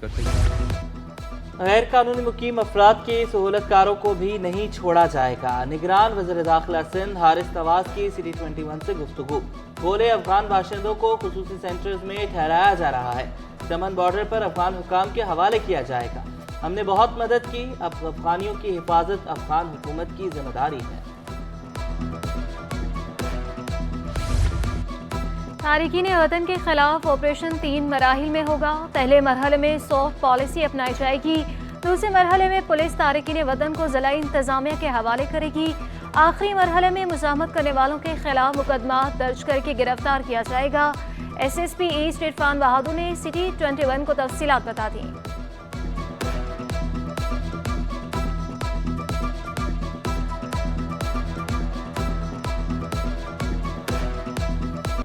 करते हैं। गैर कानूनी मुकीम अफराद के सहूलतकारों को भी नहीं छोड़ा जाएगा। निगरान वज़ीर दाखिला सिंध हारिस नवाज की सिटी 21 से गुफ्तगू। बोले, अफगान बाशिंदों को खुसूसी सेंटर्स में ठहराया जा रहा है। चमन बॉर्डर पर अफगान हुकाम के हवाले किया जाएगा। हमने बहुत मदद की, अब अफगानियों की हिफाजत अफगान हुकूमत की जिम्मेदारी है। तारिकीन वतन के खिलाफ ऑपरेशन 3 मराहिल में होगा। पहले मरहले में सॉफ्ट पॉलिसी अपनाई जाएगी। दूसरे मरहले में पुलिस तारिकीन वतन को ज़िला इंतजामिया के हवाले करेगी। आखिरी मरहले में मुज़ाहमत करने वालों के खिलाफ मुकदमा दर्ज करके गिरफ्तार किया जाएगा। SSP ईस्ट इरफान बहादुर ने सिटी 21 को तफसीलात बता दी।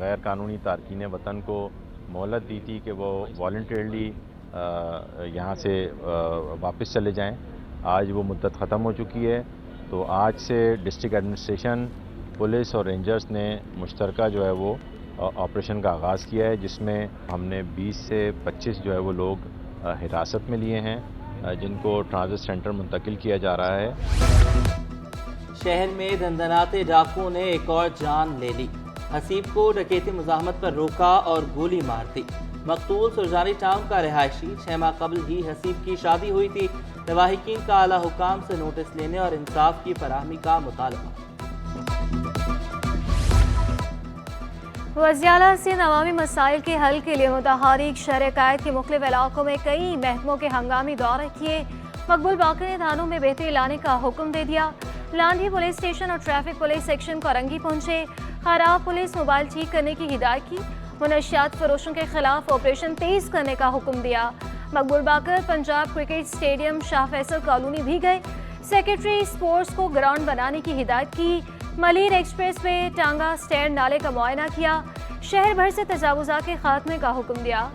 गैर कानूनी तारकीन वतन को मोहलत दी थी कि वो वॉलंटरली यहाँ से वापस चले जाएं। आज वो मुद्दत ख़त्म हो चुकी है, तो आज से डिस्ट्रिक्ट एडमिनिस्ट्रेशन, पुलिस और रेंजर्स ने मुश्तरका जो है वो ऑपरेशन का आगाज़ किया है, जिसमें हमने 20 से 25 जो है वो लोग हिरासत में लिए हैं, जिनको ट्रांजिट सेंटर मुंतकिल किया जा रहा है। शहर में धंधनाते डाकुओं ने एक और जान ले ली। हसीब को डकैती मुज़ाहमत पर रोका और गोली मार दी। मकतूल सुरजानी टाउन का रिहायशी। 6 माह कबल ही हसीब की शादी हुई थी। लवाहिकीन का आला हुकाम से नोटिस लेने और इंसाफ की फराहमी का मुतालबा। वज़ीर से अवामी मसाइल के हल के लिए मुतहरिक शहर कायद के मुख्तलिफ इलाकों में कई महकमों के हंगामी दौरे किए। मकबूल बाकर ने थानों में बेहतरी लाने का हुक्म दे दिया। लांढी पुलिस स्टेशन और ट्रैफिक पुलिस सेक्शन कोरंगी पहुंचे। खराब पुलिस मोबाइल ठीक करने की हिदायत की। मुनशियात फरोशों के खिलाफ ऑपरेशन तेज करने का हुक्म दिया। Maqbool Baqar Punjab cricket stadium Shah Faisal colony भी गए। सेक्रेटरी स्पोर्ट्स को ग्राउंड बनाने की हिदायत की। मलिर एक्सप्रेस वे टांगा स्टैंड नाले का मुआयना किया। शहर भर से तजावुज़ा के खात्मे का हुक्म दिया।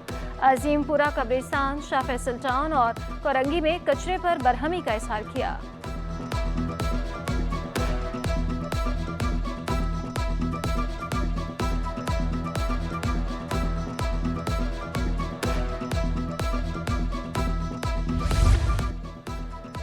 अजीमपुरा कब्रिस्तान, शाह फैसल टाउन और कोरंगी में कचरे पर बरहमी का इजहार किया।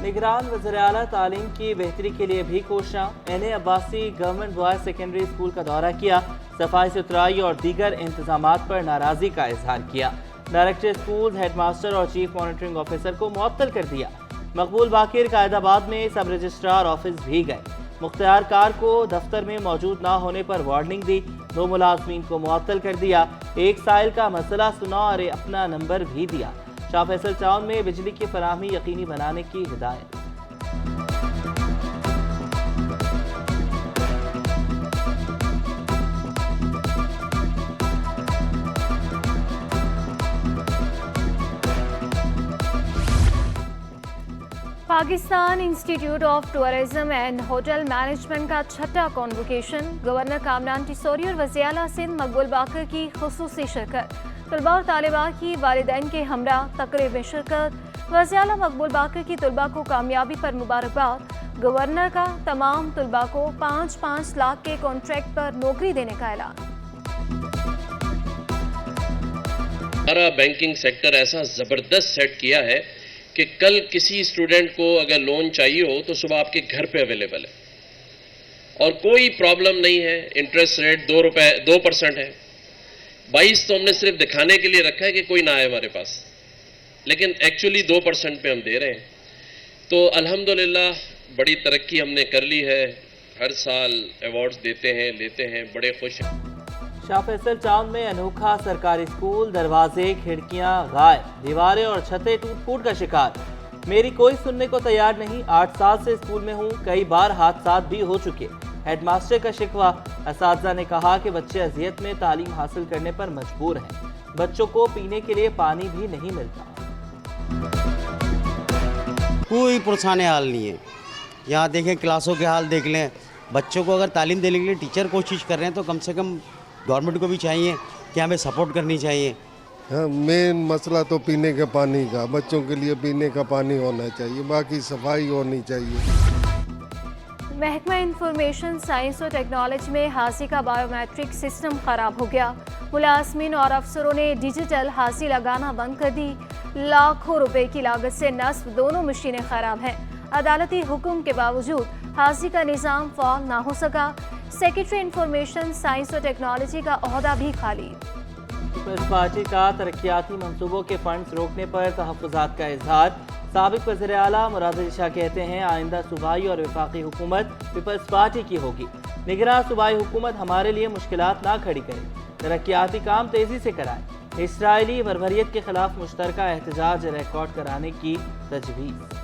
निगरान वज़ीर आला तालीम की बेहतरी के लिए भी कोशिशां। NA Abbasi government boys secondary school का दौरा किया। सफाई सुथराई और दीगर इंतजामात पर नाराज़गी का इजहार किया। डायरेक्टर स्कूल, हेडमास्टर और चीफ मॉनिटरिंग ऑफिसर को मुअत्तल कर दिया। मकबूल बाकिर कायदाबाद में सब रजिस्ट्रार ऑफिस भी गए। मुख्तियार कार को दफ्तर में मौजूद ना होने पर वार्निंग दी। 2 मुलाजमीन को मुअत्तल कर दिया। एक साइल का मसला सुना और अपना नंबर भी दिया। शाह फैसल टाउन में बिजली की फराहमी यकीनी बनाने की हिदायत। Pakistan institute of tourism and hotel management का 6ठा कॉन्वोकेशन। गवर्नर कामरान टिसोरी और वज़ीर आला सिंध मकबूल बाकर की खुसूसी शिरकत। तलबा और तालिबात की वालिदैन के हमरा तकरीब में शिरकत। वज़ीर आला मकबूल बाकर की तलबा को कामयाबी पर मुबारकबाद। गवर्नर का तमाम तलबा को 5-5 लाख के कॉन्ट्रैक्ट पर नौकरी देने का ऐलान। हमारा बैंकिंग सेक्टर ऐसा ज़बरदस्त सेट किया है कि कल किसी स्टूडेंट को अगर लोन चाहिए हो तो सुबह आपके घर पे अवेलेबल है और कोई प्रॉब्लम नहीं है। इंटरेस्ट रेट 2% है। 22 तो हमने सिर्फ दिखाने के लिए रखा है कि कोई ना आए हमारे पास, लेकिन एक्चुअली 2% पे हम दे रहे हैं। तो अल्हम्दुलिल्लाह बड़ी तरक्की हमने कर ली है। हर साल अवार्ड्स देते हैं, लेते हैं, बड़े खुश हैं। शाह फैसल टाउन में अनोखा सरकारी स्कूल। दरवाजे, खिड़कियां गायब, दीवारें और छतें टूट फूट का शिकार। मेरी कोई सुनने को तैयार नहीं। 8 साल से स्कूल में हूँ, कई बार हादसा भी हो चुके। हेडमास्टर का शिकवा। असातिज़ा ने कहा कि बच्चे अजियत में तालीम हासिल करने पर मजबूर हैं। बच्चों को पीने के लिए पानी भी नहीं मिलता। कोई पुरसाने हाल नहीं है। यहाँ देखें, क्लासों के हाल देख लें। बच्चों को अगर तालीम देने के लिए टीचर कोशिश कर रहे हैं तो कम से कम गवर्नमेंट को भी चाहिए कि हमें सपोर्ट करनी चाहिए। हाँ, मेन मसला तो पीने के पानी का, बच्चों के लिए पीने का पानी होना चाहिए, बाकी सफाई होनी चाहिए। महकमा इंफॉर्मेशन साइंस और टेक्नोलॉजी में हाजी का बायोमेट्रिक सिस्टम खराब हो गया। मुलाजमीन और अफसरों ने डिजिटल हाजी लगाना बंद कर दी। लाखों रुपए की लागत से नस्ब दोनों मशीनें खराब हैं। अदालती हुक्म के बावजूद हाजी का निज़ाम फाल ना हो सका। सेक्रेटरी इंफॉर्मेशन साइंस और टेक्नोलॉजी का ओहदा भी खाली। पीपल्स पार्टी का तरक्याती मंसूबों के फंड्स रोकने पर तहफ़्फ़ुज़ात का इजहार। साबिक़ वज़ीर आला मुराद अली शाह कहते हैं आइंदा सूबाई और वफाकी हुकूमत पीपल्स पार्टी की होगी। निगरां सूबाई हुकूमत हमारे लिए मुश्किलात ना खड़ी करे, तरक्याती काम तेज़ी से कराए। इसराइली बरबरियत के खिलाफ मुश्तरका एहतजाज रिकॉर्ड कराने की तजवीज़।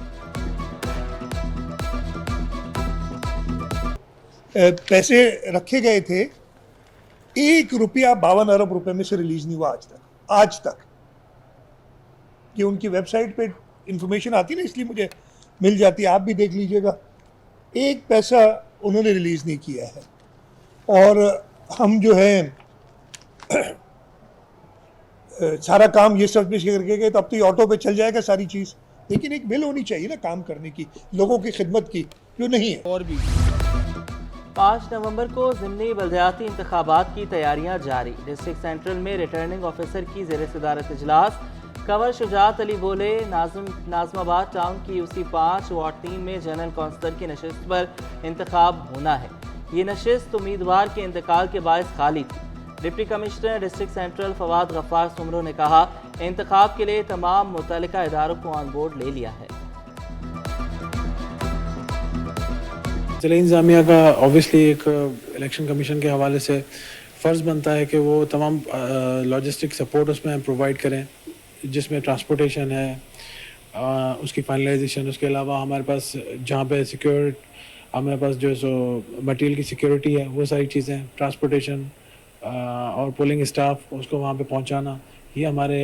पैसे रखे गए थे, 1 रुपया 52 अरब रुपए में से रिलीज नहीं हुआ आज तक। ये उनकी वेबसाइट पे इंफॉर्मेशन आती है ना, इसलिए मुझे मिल जाती है, आप भी देख लीजिएगा। 1 पैसा उन्होंने रिलीज नहीं किया है। और हम जो है सारा काम ये सब करके गए, तो अब तो ये ऑटो पे चल जाएगा सारी चीज़। लेकिन एक बिल होनी चाहिए ना काम करने की, लोगों की खिदमत की, जो नहीं है। और भी 5 नवंबर को ज़िमनी बल्दियाती इंतखाबात की तैयारियां जारी। डिस्ट्रिक्ट सेंट्रल में रिटर्निंग ऑफिसर की ज़ेर सदारत इजलास। कंवर शुजात अली बोले नाज़माबाद टाउन की UC 5 वार्ड 3 में जनरल कौंसलर की नशिस्त पर इंतखाब होना है। ये नशिस्त उम्मीदवार के इंतकाल के बायस खाली थी। Deputy commissioner district central Fawad Ghaffar Soomro ने कहा इंतखाब के लिए तमाम मुतल्लिका इदारों को ऑन बोर्ड ले लिया है। ज़िला इंतज़ामिया का ऑब्वियसली एक इलेक्शन कमीशन के हवाले से फ़र्ज़ बनता है कि वो तमाम लॉजिस्टिक सपोर्ट उसमें प्रोवाइड करें, जिसमें ट्रांसपोर्टेशन है, उसकी फाइनलाइजेशन। उसके अलावा हमारे पास जहाँ पे सिक्योर हमारे पास जो सो मटेरियल की सिक्योरिटी है, वो सारी चीज़ें, ट्रांसपोर्टेशन और पोलिंग स्टाफ उसको वहाँ पे पहुँचाना, ये हमारे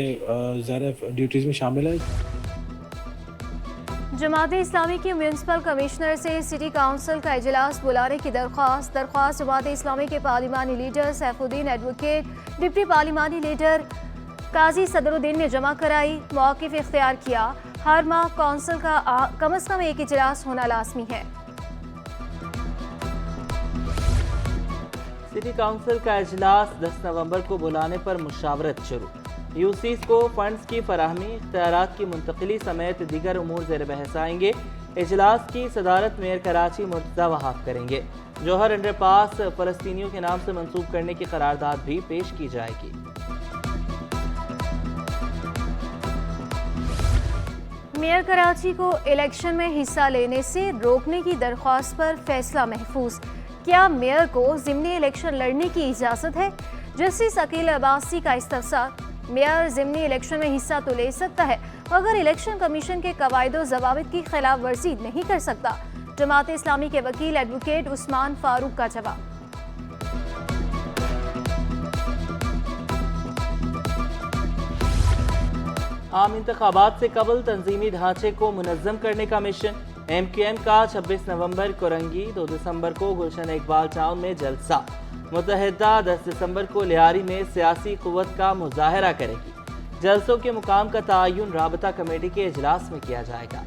ज़ाहिर ड्यूटीज़ में शामिल है। जमात-ए इस्लामी की म्यूनसिपल कमिश्नर से सिटी काउंसिल का इजलास बुलाने की दरख्वास्त। जमात-ए इस्लामी के पार्लिमानी लीडर सैफुद्दीन एडवोकेट, डिप्टी पार्लिमानी लीडर काजी सदरुद्दीन ने जमा कराई। मौक़िफ़ इख्तियार किया, हर माह काउंसिल का कम अज़ कम एक इजलास होना लाजमी है। सिटी काउंसिल का इजलास 10 नवंबर को बुलाने पर मुशावरत शुरू। यूसीस को फंड्स की फराहमी, इख्तियारात की मुंतकिली समेत दीगर उमूर ज़ेर बहस आएंगे। इजलास की सदारत मेयर कराची मुर्तज़ा वहाब करेंगे। जौहर अंडरपास फ़लस्तीनियों के नाम से मंसूब करने की करारदाद भी पेश की जाएगी। मेयर कराची को इलेक्शन में हिस्सा लेने से रोकने की दरख्वास्त पर फैसला महफूज। क्या मेयर को ज़िमनी इलेक्शन लड़ने की इजाज़त है? जस्टिस अकील अब्बासी का इस्तफसार। मेयर ज़िमनी इलेक्शन में हिस्सा तो ले सकता है, मगर इलेक्शन कमीशन के कवायद व ज़वाबित की खिलाफ वर्जी नहीं कर सकता। जमात इस्लामी के वकील एडवोकेट उस्मान फारूक का जवाब। आम इंतखाबात से कबल तंजीमी ढांचे को मुनज़्ज़म करने का मिशन। MQM का 26 नवंबर कोरंगी, 2 दिसंबर को गुलशन इकबाल टाउन में जलसा। मुत्तहिदा 10 दिसंबर को लियारी में सियासी क़ुव्वत का मुजाहरा करेगी। जलसों के मुकाम का तयन राबता कमेटी के इजलास में किया जाएगा।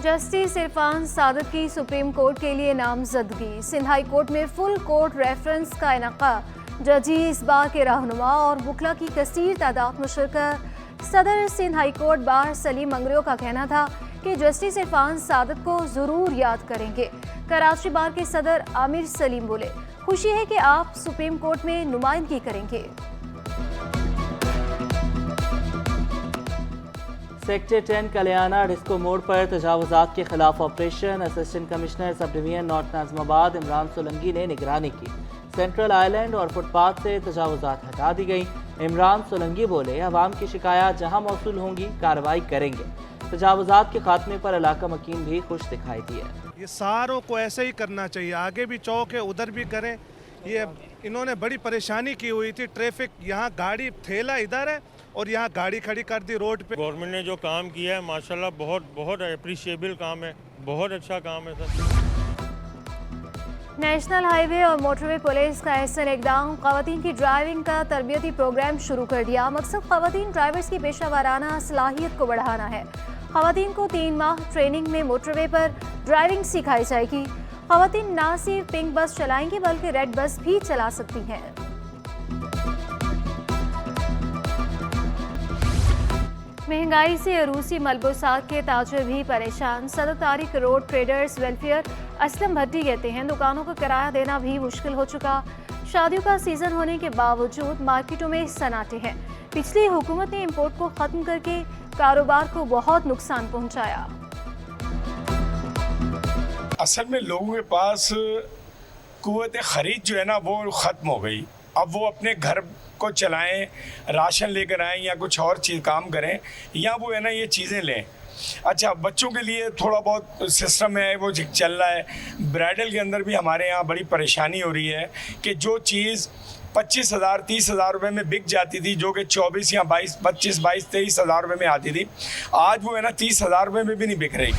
जस्टिस इरफान सादत की सुप्रीम कोर्ट के लिए नामजदगी। सिंध हाई कोर्ट में फुल कोर्ट रेफरेंस का इनका। जजी इस बार के रहनुमा और वकला की कसीर तादाद में शिरकत। सदर Sindh high court bar Salim Mangrio का कहना था कि जस्टिस इरफान सादत को ज़रूर याद करेंगे। कराची बार के सदर आमिर सलीम बोले, खुशी है कि आप सुप्रीम कोर्ट में नुमाइंदगी करेंगे। सेक्टर 10 कल्याणा डिस्को मोड़ पर तजावुजात के खिलाफ operation. Assistant commissioner sub division north Nazimabad Imran Solanki ने निगरानी की। सेंट्रल आइलैंड और फुटपाथ से तजावुजात हटा दी गई। इमरान सोलंकी बोले, अवाम की शिकायत जहां मौसूल होंगी कार्रवाई करेंगे। तजावुजात के खात्मे पर इलाका मकीन भी खुश दिखाई दिए। ये सारों को ऐसे ही करना चाहिए, आगे भी चौक है उधर भी करें। ये इन्होंने बड़ी परेशानी की हुई थी, ट्रैफिक, यहाँ गाड़ी ठेला इधर है और यहाँ गाड़ी खड़ी कर दी रोड पे। गवर्नमेंट ने जो काम किया है माशाल्लाह बहुत बहुत अप्रिशिएबल काम है, बहुत अच्छा काम है सर। नेशनल हाईवे और मोटरवे पुलिस का अहसन इक़दाम। ख़वातीन की ड्राइविंग का तरबियती प्रोग्राम शुरू कर दिया। मकसद ख़वातीन ड्राइवर्स की पेशा वाराना सलाहियत को बढ़ाना है। ख़वातीन को 3 माह ट्रेनिंग में मोटरवे पर ड्राइविंग सिखाई जाएगी। खवातीन ना सिर्फ पिंक बस चलाएंगी बल्कि रेड बस भी चला सकती हैं। महंगाई से रूसी मलबूसात के ताजिर भी परेशान। सदर Tariq road traders welfare Aslam Bhatti कहते हैं दुकानों का किराया देना भी मुश्किल हो चुका। शादियों का सीजन होने के बावजूद मार्केटों में सन्नाटे हैं। पिछली हुकूमत ने इंपोर्ट को खत्म करके कारोबार को बहुत नुकसान पहुंचाया। असल में लोगों के पास कुव्वत खरीद जो है ना वो ख़त्म हो गई। अब वो अपने घर को चलाएं, राशन लेकर आएं या कुछ और चीज़ काम करें या वो है ना ये चीज़ें लें। अच्छा, बच्चों के लिए थोड़ा बहुत सिस्टम है वो चल रहा है। ब्राइडल के अंदर भी हमारे यहाँ बड़ी परेशानी हो रही है कि जो चीज़ 25,000 30,000 रुपये में बिक जाती थी, जो कि 24 या 25 23 हज़ार रुपये में आती थी, आज वो है ना 30,000 रुपये में भी नहीं बिक रही।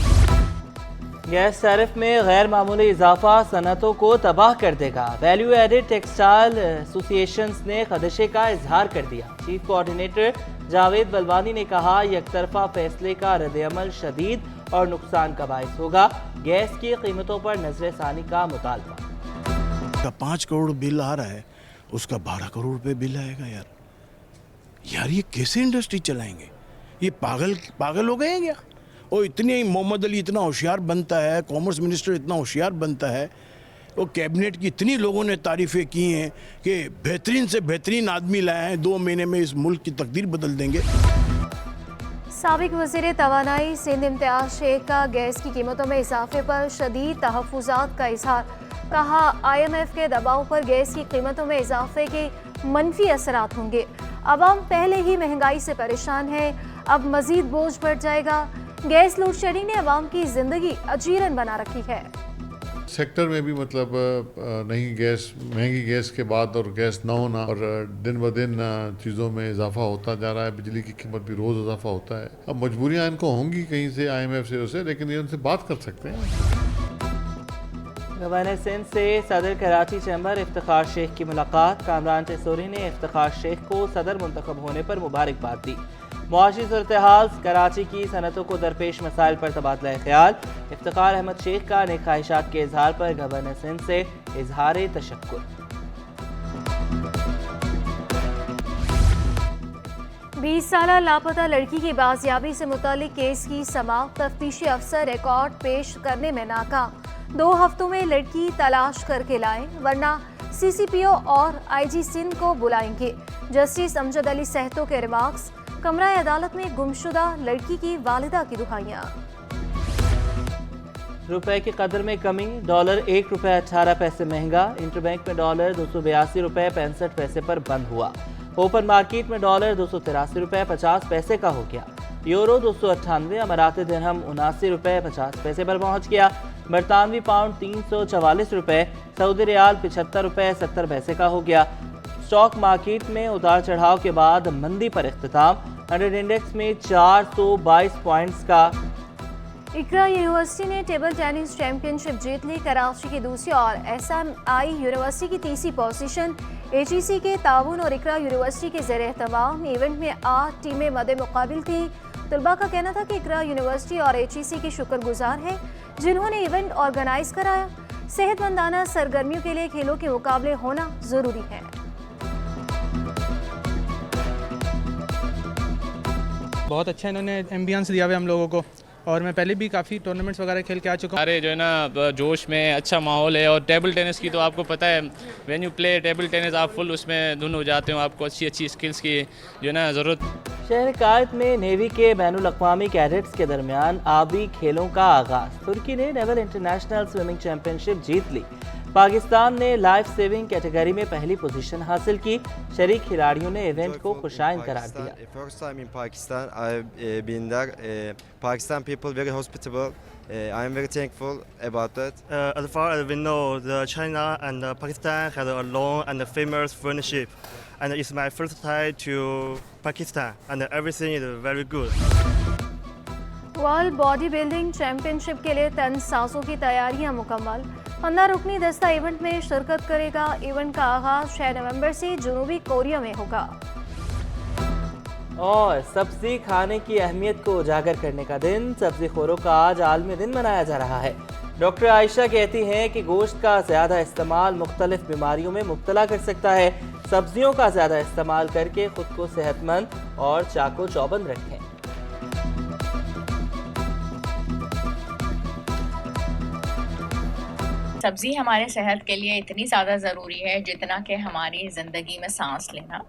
गैस टैरिफ में गैर मामूली इजाफा सनतों को तबाह कर देगा। वैल्यू एडेड टेक्सटाइल एसोसिएशंस ने खदशे का इजहार कर दिया। चीफ कोऑर्डिनेटर जावेद बलवानी ने कहा यकतरफा फैसले का रद्द-ए-अमल शदीद और नुकसान का बायस होगा। गैस की कीमतों पर नजरसानी का मुतालबा। 5 करोड़ बिल आ रहा है, उसका 12 करोड़ रुपए बिल आएगा। यार ये कैसे इंडस्ट्री चलाएंगे? ये पागल हो गए हैं क्या? और इतने मोहम्मद अली इतना होशियार बनता है, कॉमर्स मिनिस्टर इतना होशियार बनता है, और कैबिनेट की इतनी लोगों ने तारीफ़ें की हैं कि बेहतरीन से बेहतरीन आदमी लाए हैं, 2 महीने में इस मुल्क की तकदीर बदल देंगे। साबिक वज़ीर तवानाई सिंध इम्तियाज़ शेख का गैस की कीमतों में इजाफे पर शदीद तहफ़्फ़ुज़ात का इजहार। कहा IMF के दबाव पर गैस की कीमतों में इजाफे के मनफी असरात होंगे। अवाम पहले ही महंगाई से परेशान है, अब मज़ीद बोझ बढ़ जाएगा। गैस लोड शेडिंग ने अवाम की जिंदगी अजीरन बना रखी है। सेक्टर में भी मतलब नहीं गैस, महंगी गैस के बाद और गैस ना होना और दिन ब दिन चीज़ों में इजाफा होता जा रहा है। बिजली की कीमत भी रोज़ इजाफा होता है। अब मजबूरियाँ इनको होंगी कहीं से IMF से उसे, लेकिन ये उनसे बात कर सकते हैं। गवर्नर सिंध से सदर कराची चैम्बर इफ्तिखार शेख की मुलाकात। कामरान टेसोरी ने इफ्तिखार शेख को सदर मुंतखब होने पर मुबारकबाद दी। मुआशी सूरत-ए-हाल, कराची की सनतों को दरपेश मसाइल पर तबादला ख्याल। इफ्तिखार अहमद शेख का नेक ख्वाहिशात के इजहार पर गवर्नर सिंध से इजहार तशक्कुर। 20 साल लापता लड़की की बाजियाबी से मुतालिक केस की समाअत। तफ्तीशी अफसर रिकॉर्ड पेश करने में नाकाम। 2 हफ्तों में लड़की तलाश करके लाएं, वरना CCPO और IG सिंध को बुलाएंगे। जस्टिस अमजद अली सहतो के रिमार्क्स। कमरा अदालत में गुमशुदा लड़की की वालिदा की दुहाइयां। रुपए की कदर में कमी। डॉलर 1 रुपये 18 पैसे महंगा। इंटरबैंक में डॉलर 282 रुपये 65 पैसे पर बंद हुआ। ओपन मार्केट में डॉलर 283 रुपये 50 पैसे का हो गया। यूरो 298, अमाराती दिरहम 79 रुपये 50 पैसे पर पहुंच गया। बरतानवी पाउंड 344 रुपये, सऊदी रियाल 75 रुपये 70 पैसे का हो गया। स्टॉक मार्केट में उतार चढ़ाव के बाद मंदी पर इख्तिताम। 100 इंडेक्स में 422 पॉइंट्स का। इकरा यूनिवर्सिटी ने टेबल टेनिस चैंपियनशिप जीत ली। कराची की दूसरी और SMI यूनिवर्सिटी की तीसरी पोजीशन। HEC के ताउन और इकरा यूनिवर्सिटी के ज़ेर एहतमाम इवेंट में 8 टीमें मदे मुकाबिल थी। तलबा का कहना था कि इकरा यूनिवर्सिटी और HEC की शुक्रगुजार है जिन्होंने इवेंट ऑर्गेनाइज कराया। सेहतमंदाना सरगर्मियों के लिए खेलों के मुकाबले होना ज़रूरी है। बहुत अच्छा इन्होंने एम्बियंस दिया हुआ हम लोगों को, और मैं पहले भी काफ़ी टूर्नामेंट्स वगैरह खेल के आ चुका हूँ। अरे जो है ना जोश में अच्छा माहौल है, और टेबल टेनिस की तो आपको पता है when you play table tennis आप फुल उसमें धुन हो जाते हो। आपको अच्छी स्किल्स की जो है ना ज़रूरत। शहर कायद में नेवी के बैनुल अक़वामी कैडेट्स के दरमियान आबी खेलों का आगाज़। तुर्की ने नेवल इंटरनेशनल स्विमिंग चैंपियनशिप जीत ली। पाकिस्तान ने लाइफ सेविंग कैटेगरी में पहली पोजीशन हासिल की। शरीक खिलाड़ियों ने इवेंट को खुशाइन करार दिया। First time in Pakistan, I've been there. Pakistan people very hospitable. I am very thankful about that. As far as we know, China and Pakistan have a long and famous friendship, and it's my first time to Pakistan, and everything is very good. World body building championship के लिए तनसाजों की तैयारियां मुकम्मल। 15 रुकनी दस्ता event में शिरकत करेगा। Event का आगाज 6 नवंबर से जनूबी कोरिया में होगा। और सब्जी खाने की अहमियत को उजागर करने का दिन। सब्जी खोरों का आज आलमी दिन मनाया जा रहा है। डॉक्टर आयशा कहती हैं कि गोश्त का ज़्यादा इस्तेमाल मुख्तलिफ बीमारियों में मुब्तला कर सकता है। सब्जियों का ज़्यादा इस्तेमाल करके खुद को सेहतमंद और चाको चौबंद रखें। सब्ज़ी हमारे सेहत के लिए इतनी ज़्यादा ज़रूरी है जितना कि हमारी ज़िंदगी में सांस लेना।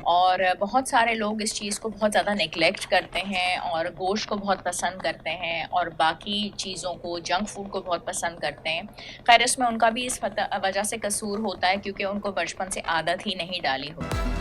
और बहुत सारे लोग इस चीज़ को बहुत ज़्यादा नेगलेक्ट करते हैं और गोश्त को बहुत पसंद करते हैं और बाकी चीज़ों को, जंक फूड को बहुत पसंद करते हैं। खैर इसमें उनका भी इस वजह से कसूर होता है क्योंकि उनको बचपन से आदत ही नहीं डाली होती।